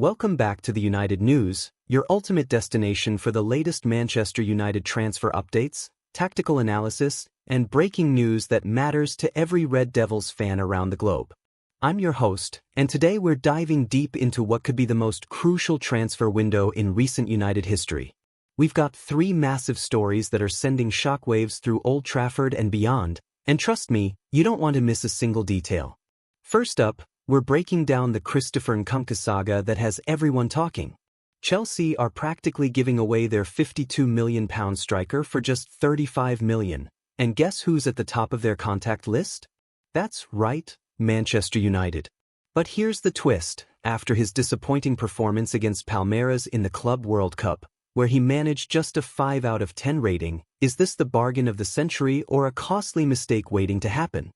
Welcome back to the United News, your ultimate destination for the latest Manchester United transfer updates, tactical analysis, and breaking news that matters to every Red Devils fan around the globe. I'm your host, and today we're diving deep into what could be the most crucial transfer window in recent United history. We've got three massive stories that are sending shockwaves through Old Trafford and beyond, and trust me, you don't want to miss a single detail. First up, we're breaking down the Christopher Nkunku saga that has everyone talking. Chelsea are practically giving away their £52 million striker for just £35 million, and guess who's at the top of their contact list? That's right, Manchester United. But here's the twist: after his disappointing performance against Palmeiras in the Club World Cup, where he managed just a 5 out of 10 rating, is this the bargain of the century or a costly mistake waiting to happen?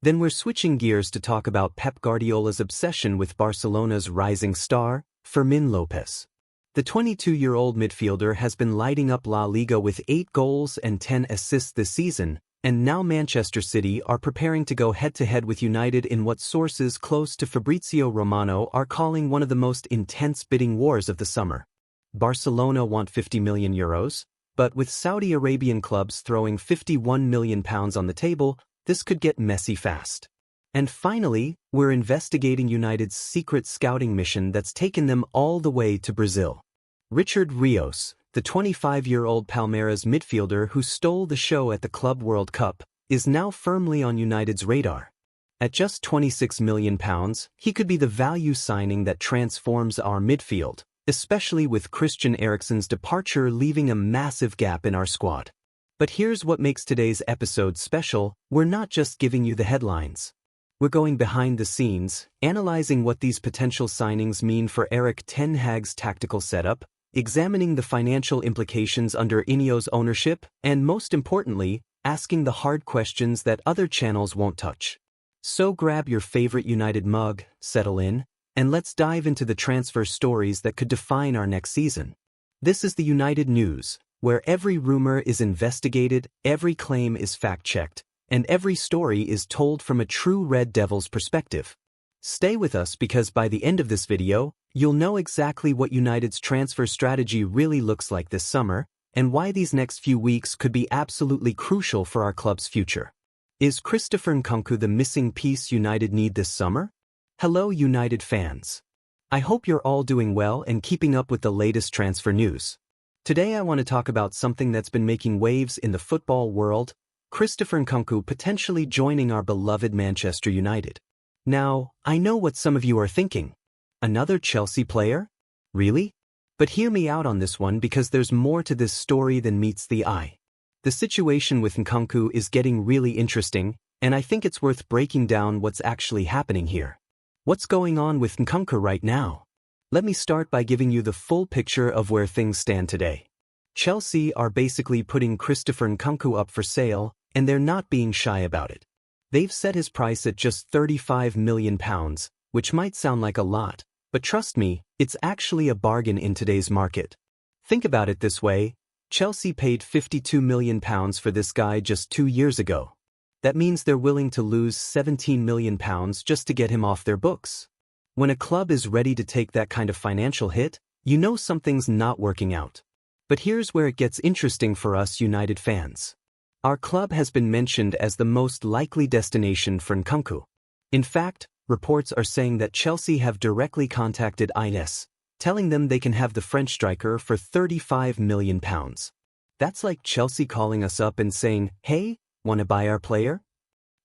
Then we're switching gears to talk about Pep Guardiola's obsession with Barcelona's rising star, Fermín López. The 22-year-old midfielder has been lighting up La Liga with 8 goals and 10 assists this season, and now Manchester City are preparing to go head-to-head with United in what sources close to Fabrizio Romano are calling one of the most intense bidding wars of the summer. Barcelona want €50 million, but with Saudi Arabian clubs throwing £51 million on the table, this could get messy fast. And finally, we're investigating United's secret scouting mission that's taken them all the way to Brazil. Richard Rios, the 25-year-old Palmeiras midfielder who stole the show at the Club World Cup, is now firmly on United's radar. At just £26 million, he could be the value signing that transforms our midfield, especially with Christian Eriksen's departure leaving a massive gap in our squad. But here's what makes today's episode special: we're not just giving you the headlines. We're going behind the scenes, analyzing what these potential signings mean for Erik ten Hag's tactical setup, examining the financial implications under Ineo's ownership, and most importantly, asking the hard questions that other channels won't touch. So grab your favorite United mug, settle in, and let's dive into the transfer stories that could define our next season. This is the United News, where every rumor is investigated, every claim is fact-checked, and every story is told from a true Red Devils perspective. Stay with us because by the end of this video, you'll know exactly what United's transfer strategy really looks like this summer, and why these next few weeks could be absolutely crucial for our club's future. Is Christopher Nkunku the missing piece United need this summer? Hello United fans. I hope you're all doing well and keeping up with the latest transfer news. Today I want to talk about something that's been making waves in the football world: Christopher Nkunku potentially joining our beloved Manchester United. Now, I know what some of you are thinking. Another Chelsea player? Really? But hear me out on this one, because there's more to this story than meets the eye. The situation with Nkunku is getting really interesting, and I think it's worth breaking down what's actually happening here. What's going on with Nkunku right now? Let me start by giving you the full picture of where things stand today. Chelsea are basically putting Christopher Nkunku up for sale, and they're not being shy about it. They've set his price at just £35 million, which might sound like a lot, but trust me, it's actually a bargain in today's market. Think about it this way: Chelsea paid £52 million for this guy just 2 years ago. That means they're willing to lose £17 million just to get him off their books. When a club is ready to take that kind of financial hit, you know something's not working out. But here's where it gets interesting for us United fans. Our club has been mentioned as the most likely destination for Nkunku. In fact, reports are saying that Chelsea have directly contacted Ines, telling them they can have the French striker for £35 million. That's like Chelsea calling us up and saying, "Hey, want to buy our player?"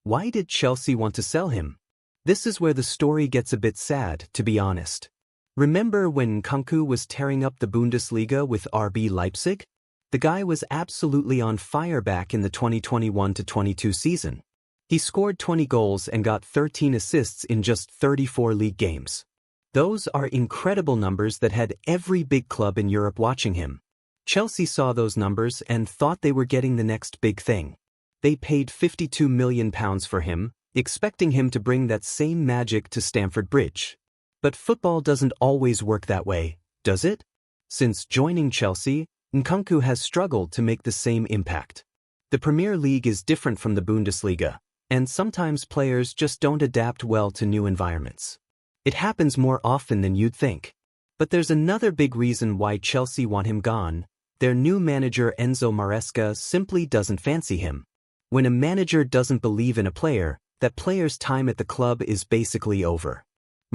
Why did Chelsea want to sell him? This is where the story gets a bit sad, to be honest. Remember when Nkunku was tearing up the Bundesliga with RB Leipzig? The guy was absolutely on fire back in the 2021-22 season. He scored 20 goals and got 13 assists in just 34 league games. Those are incredible numbers that had every big club in Europe watching him. Chelsea saw those numbers and thought they were getting the next big thing. They paid £52 million for him, expecting him to bring that same magic to Stamford Bridge. But football doesn't always work that way, does it? Since joining Chelsea, Nkunku has struggled to make the same impact. The Premier League is different from the Bundesliga, and sometimes players just don't adapt well to new environments. It happens more often than you'd think. But there's another big reason why Chelsea want him gone. Their new manager Enzo Maresca simply doesn't fancy him. When a manager doesn't believe in a player, that player's time at the club is basically over.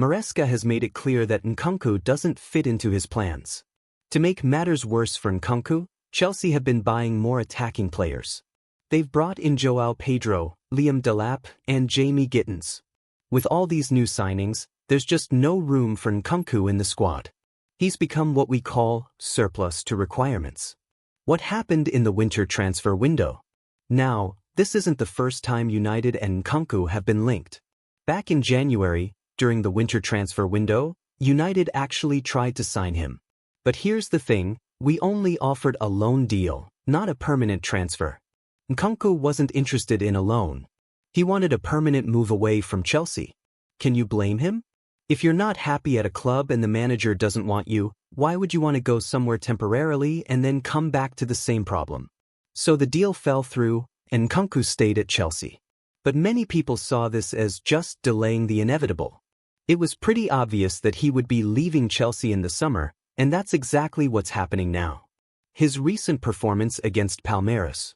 Maresca has made it clear that Nkunku doesn't fit into his plans. To make matters worse for Nkunku, Chelsea have been buying more attacking players. They've brought in João Pedro, Liam Delap, and Jamie Gittins. With all these new signings, there's just no room for Nkunku in the squad. He's become what we call surplus to requirements. What happened in the winter transfer window? Now, this isn't the first time United and Nkunku have been linked. Back in January, during the winter transfer window, United actually tried to sign him. But here's the thing, we only offered a loan deal, not a permanent transfer. Nkunku wasn't interested in a loan. He wanted a permanent move away from Chelsea. Can you blame him? If you're not happy at a club and the manager doesn't want you, why would you want to go somewhere temporarily and then come back to the same problem? So the deal fell through, and Nkunku stayed at Chelsea. But many people saw this as just delaying the inevitable. It was pretty obvious that he would be leaving Chelsea in the summer, and that's exactly what's happening now. His recent performance against Palmeiras.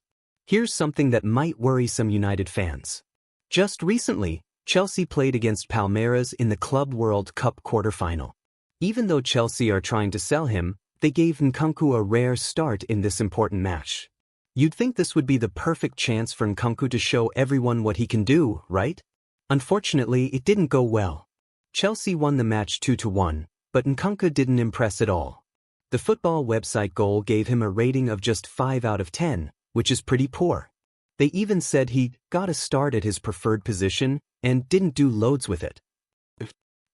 Here's something that might worry some United fans. Just recently, Chelsea played against Palmeiras in the Club World Cup quarterfinal. Even though Chelsea are trying to sell him, they gave Nkunku a rare start in this important match. You'd think this would be the perfect chance for Nkunku to show everyone what he can do, right? Unfortunately, it didn't go well. Chelsea won the match 2-1, but Nkunku didn't impress at all. The football website Goal gave him a rating of just 5 out of 10, which is pretty poor. They even said he got a start at his preferred position and didn't do loads with it.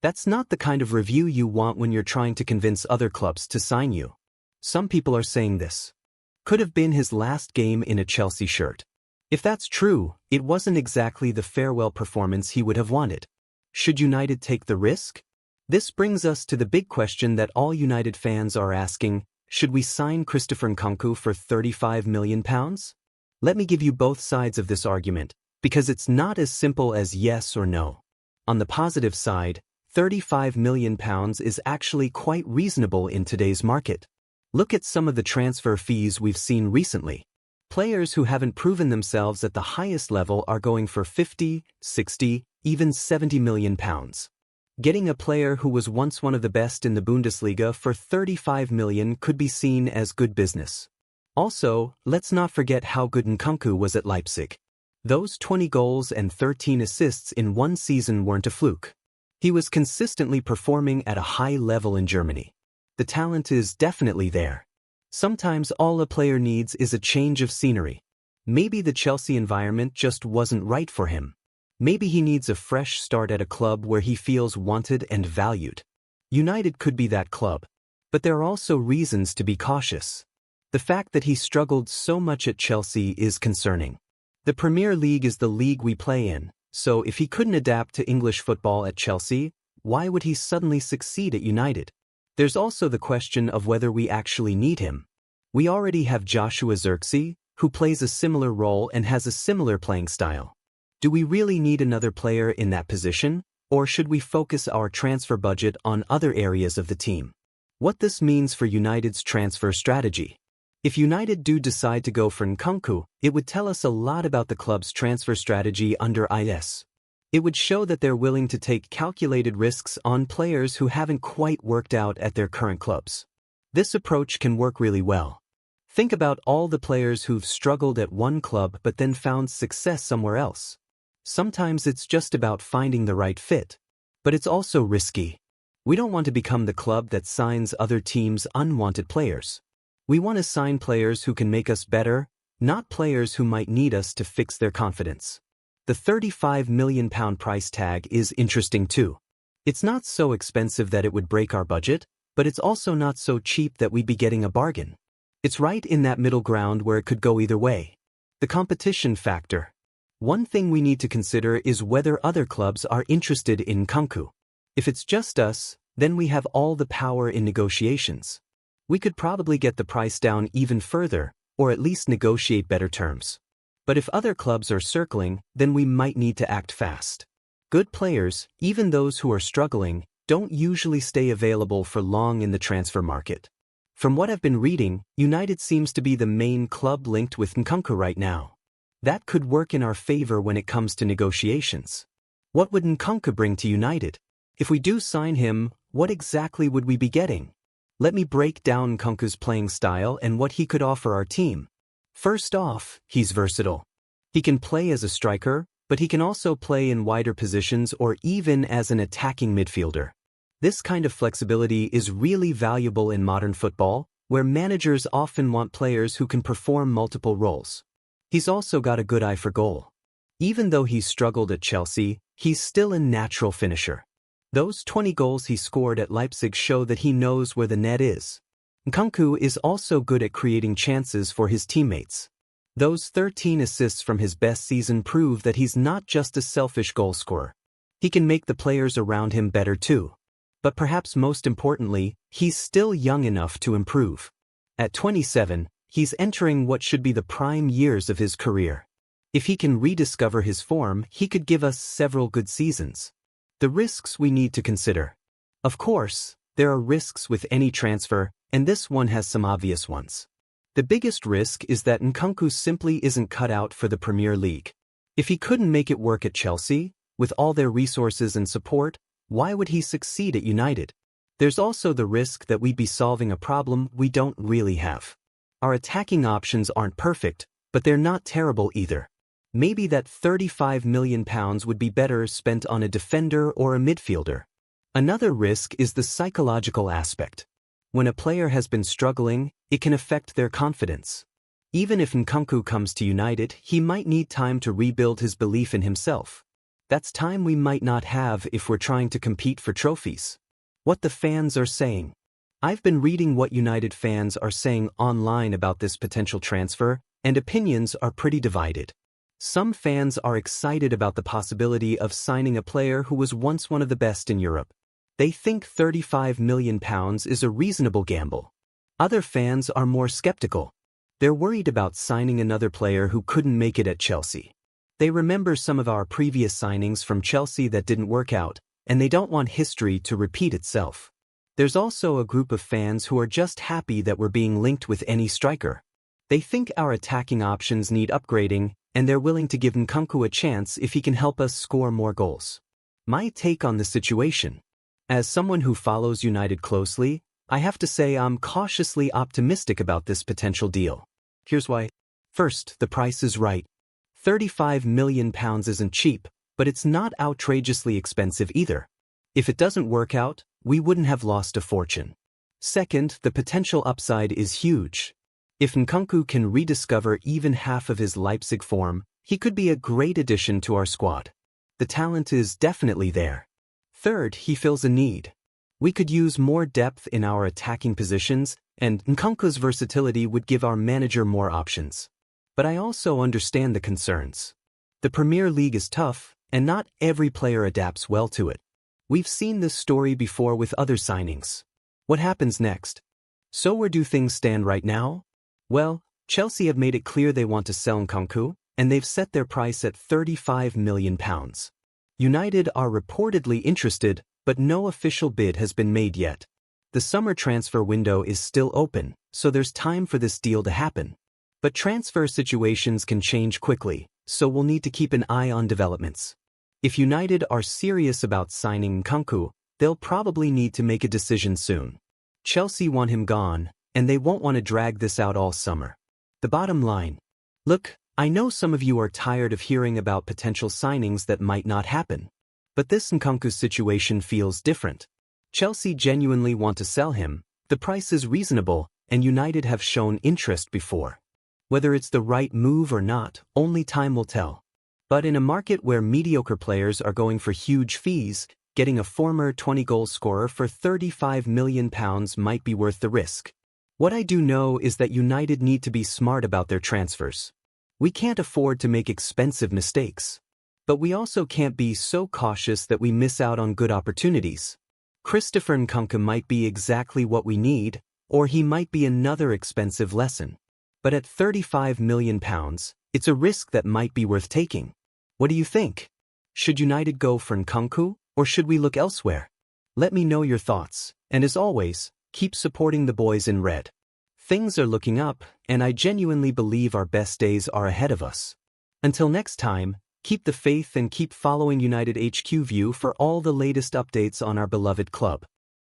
That's not the kind of review you want when you're trying to convince other clubs to sign you. Some people are saying this could have been his last game in a Chelsea shirt. If that's true, it wasn't exactly the farewell performance he would have wanted. Should United take the risk? This brings us to the big question that all United fans are asking: should we sign Christopher Nkunku for £35 million? Let me give you both sides of this argument, because it's not as simple as yes or no. On the positive side, £35 million is actually quite reasonable in today's market. Look at some of the transfer fees we've seen recently. Players who haven't proven themselves at the highest level are going for 50, 60, even £70 million. Getting a player who was once one of the best in the Bundesliga for £35 million could be seen as good business. Also, let's not forget how good Nkunku was at Leipzig. Those 20 goals and 13 assists in one season weren't a fluke. He was consistently performing at a high level in Germany. The talent is definitely there. Sometimes all a player needs is a change of scenery. Maybe the Chelsea environment just wasn't right for him. Maybe he needs a fresh start at a club where he feels wanted and valued. United could be that club. But there are also reasons to be cautious. The fact that he struggled so much at Chelsea is concerning. The Premier League is the league we play in, so if he couldn't adapt to English football at Chelsea, why would he suddenly succeed at United? There's also the question of whether we actually need him. We already have Joshua Zirkzee, who plays a similar role and has a similar playing style. Do we really need another player in that position, or should we focus our transfer budget on other areas of the team? What this means for United's transfer strategy. If United do decide to go for Nkunku, it would tell us a lot about the club's transfer strategy under IS. It would show that they're willing to take calculated risks on players who haven't quite worked out at their current clubs. This approach can work really well. Think about all the players who've struggled at one club but then found success somewhere else. Sometimes it's just about finding the right fit. But it's also risky. We don't want to become the club that signs other teams' unwanted players. We want to sign players who can make us better, not players who might need us to fix their confidence. The £35 million price tag is interesting too. It's not so expensive that it would break our budget, but it's also not so cheap that we'd be getting a bargain. It's right in that middle ground where it could go either way. The competition factor. One thing we need to consider is whether other clubs are interested in Nkunku. If it's just us, then we have all the power in negotiations. We could probably get the price down even further, or at least negotiate better terms. But if other clubs are circling, then we might need to act fast. Good players, even those who are struggling, don't usually stay available for long in the transfer market. From what I've been reading, United seems to be the main club linked with Nkunku right now. That could work in our favor when it comes to negotiations. What would Nkunku bring to United? If we do sign him, what exactly would we be getting? Let me break down Nkunku's playing style and what he could offer our team. First off, he's versatile. He can play as a striker, but he can also play in wider positions or even as an attacking midfielder. This kind of flexibility is really valuable in modern football, where managers often want players who can perform multiple roles. He's also got a good eye for goal. Even though he struggled at Chelsea, he's still a natural finisher. Those 20 goals he scored at Leipzig show that he knows where the net is. Nkunku is also good at creating chances for his teammates. Those 13 assists from his best season prove that he's not just a selfish goalscorer. He can make the players around him better too. But perhaps most importantly, he's still young enough to improve. At 27, he's entering what should be the prime years of his career. If he can rediscover his form, he could give us several good seasons. The risks we need to consider. Of course, there are risks with any transfer, and this one has some obvious ones. The biggest risk is that Nkunku simply isn't cut out for the Premier League. If he couldn't make it work at Chelsea, with all their resources and support, why would he succeed at United? There's also the risk that we'd be solving a problem we don't really have. Our attacking options aren't perfect, but they're not terrible either. Maybe that £35 million would be better spent on a defender or a midfielder. Another risk is the psychological aspect. When a player has been struggling, it can affect their confidence. Even if Nkunku comes to United, he might need time to rebuild his belief in himself. That's time we might not have if we're trying to compete for trophies. What the fans are saying. I've been reading what United fans are saying online about this potential transfer, and opinions are pretty divided. Some fans are excited about the possibility of signing a player who was once one of the best in Europe. They think £35 million is a reasonable gamble. Other fans are more skeptical. They're worried about signing another player who couldn't make it at Chelsea. They remember some of our previous signings from Chelsea that didn't work out, and they don't want history to repeat itself. There's also a group of fans who are just happy that we're being linked with any striker. They think our attacking options need upgrading, and they're willing to give Nkunku a chance if he can help us score more goals. My take on the situation. As someone who follows United closely, I have to say I'm cautiously optimistic about this potential deal. Here's why. First, the price is right. £35 million isn't cheap, but it's not outrageously expensive either. If it doesn't work out, we wouldn't have lost a fortune. Second, the potential upside is huge. If Nkunku can rediscover even half of his Leipzig form, he could be a great addition to our squad. The talent is definitely there. Third, he fills a need. We could use more depth in our attacking positions, and Nkunku's versatility would give our manager more options. But I also understand the concerns. The Premier League is tough, and not every player adapts well to it. We've seen this story before with other signings. What happens next? So where do things stand right now? Well, Chelsea have made it clear they want to sell Nkunku, and they've set their price at £35 million. United are reportedly interested, but no official bid has been made yet. The summer transfer window is still open, so there's time for this deal to happen. But transfer situations can change quickly, so we'll need to keep an eye on developments. If United are serious about signing Nkunku, they'll probably need to make a decision soon. Chelsea want him gone, and they won't want to drag this out all summer. The bottom line. Look, I know some of you are tired of hearing about potential signings that might not happen. But this Nkunku situation feels different. Chelsea genuinely want to sell him, the price is reasonable, and United have shown interest before. Whether it's the right move or not, only time will tell. But in a market where mediocre players are going for huge fees, getting a former 20-goal scorer for £35 million might be worth the risk. What I do know is that United need to be smart about their transfers. We can't afford to make expensive mistakes. But we also can't be so cautious that we miss out on good opportunities. Christopher Nkunku might be exactly what we need, or he might be another expensive lesson. But at £35 million, it's a risk that might be worth taking. What do you think? Should United go for Nkunku, or should we look elsewhere? Let me know your thoughts, and as always, keep supporting the boys in red. Things are looking up, and I genuinely believe our best days are ahead of us. Until next time, keep the faith and keep following United HQ View for all the latest updates on our beloved club.